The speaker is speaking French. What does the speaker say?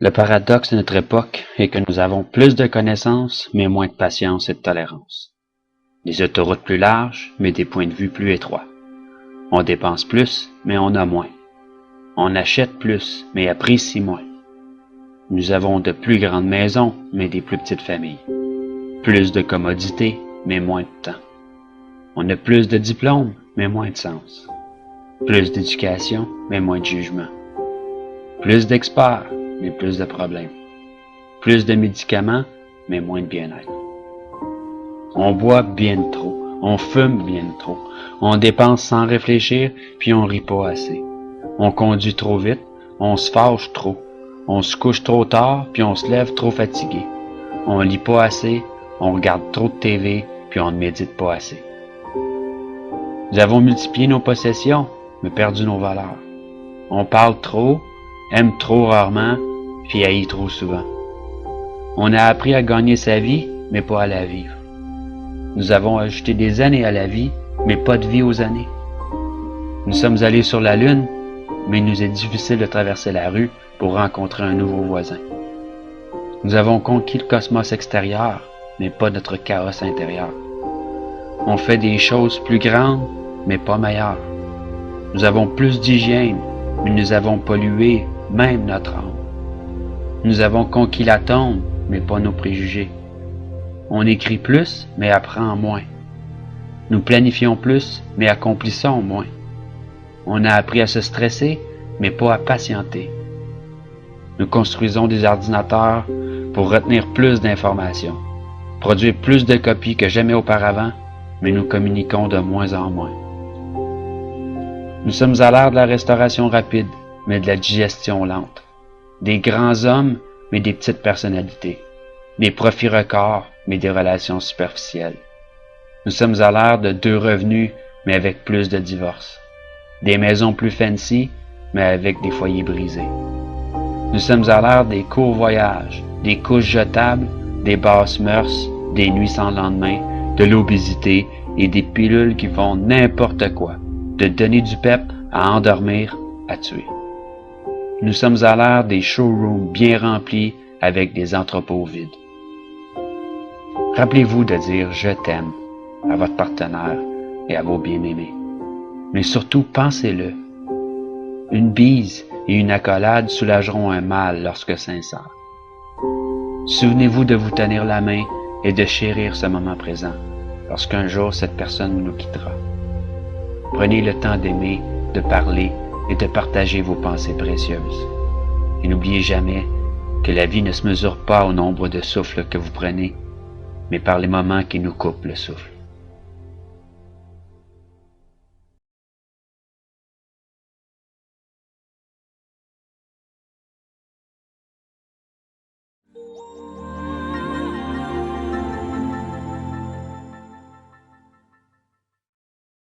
Le paradoxe de notre époque est que nous avons plus de connaissances, mais moins de patience et de tolérance. Des autoroutes plus larges, mais des points de vue plus étroits. On dépense plus, mais on a moins. On achète plus, mais apprécie moins. Nous avons de plus grandes maisons, mais des plus petites familles. Plus de commodités, mais moins de temps. On a plus de diplômes, mais moins de sens. Plus d'éducation, mais moins de jugement. Plus d'experts, mais plus de problèmes. Plus de médicaments, mais moins de bien-être. On boit bien trop, on fume bien trop, on dépense sans réfléchir, puis on rit pas assez. On conduit trop vite, on se fâche trop, on se couche trop tard, puis on se lève trop fatigué. On lit pas assez, on regarde trop de TV, puis on ne médite pas assez. Nous avons multiplié nos possessions, mais perdu nos valeurs. On parle trop, aime trop rarement, puis haït trop souvent. On a appris à gagner sa vie, mais pas à la vivre. Nous avons ajouté des années à la vie, mais pas de vie aux années. Nous sommes allés sur la Lune, mais il nous est difficile de traverser la rue pour rencontrer un nouveau voisin. Nous avons conquis le cosmos extérieur, mais pas notre chaos intérieur. On fait des choses plus grandes, mais pas meilleures. Nous avons plus d'hygiène, mais nous avons pollué même notre âme. Nous avons conquis la tombe, mais pas nos préjugés. On écrit plus, mais apprend moins. Nous planifions plus, mais accomplissons moins. On a appris à se stresser, mais pas à patienter. Nous construisons des ordinateurs pour retenir plus d'informations, produire plus de copies que jamais auparavant, mais nous communiquons de moins en moins. Nous sommes à l'ère de la restauration rapide, mais de la digestion lente. Des grands hommes, mais des petites personnalités. Des profits records, mais des relations superficielles. Nous sommes à l'ère de 2 revenus, mais avec plus de divorces. Des maisons plus fancy, mais avec des foyers brisés. Nous sommes à l'ère des courts voyages, des couches jetables, des basses mœurs, des nuits sans lendemain, de l'obésité et des pilules qui font n'importe quoi, de donner du pep à endormir, à tuer. Nous sommes à l'ère des showrooms bien remplis avec des entrepôts vides. Rappelez-vous de dire « je t'aime » à votre partenaire et à vos bien-aimés. Mais surtout, pensez-le. Une bise et une accolade soulageront un mal lorsque sincère. Souvenez-vous de vous tenir la main et de chérir ce moment présent, lorsqu'un jour cette personne nous quittera. Prenez le temps d'aimer, de parler et de partager vos pensées précieuses. Et n'oubliez jamais que la vie ne se mesure pas au nombre de souffles que vous prenez, mais par les moments qui nous coupent le souffle.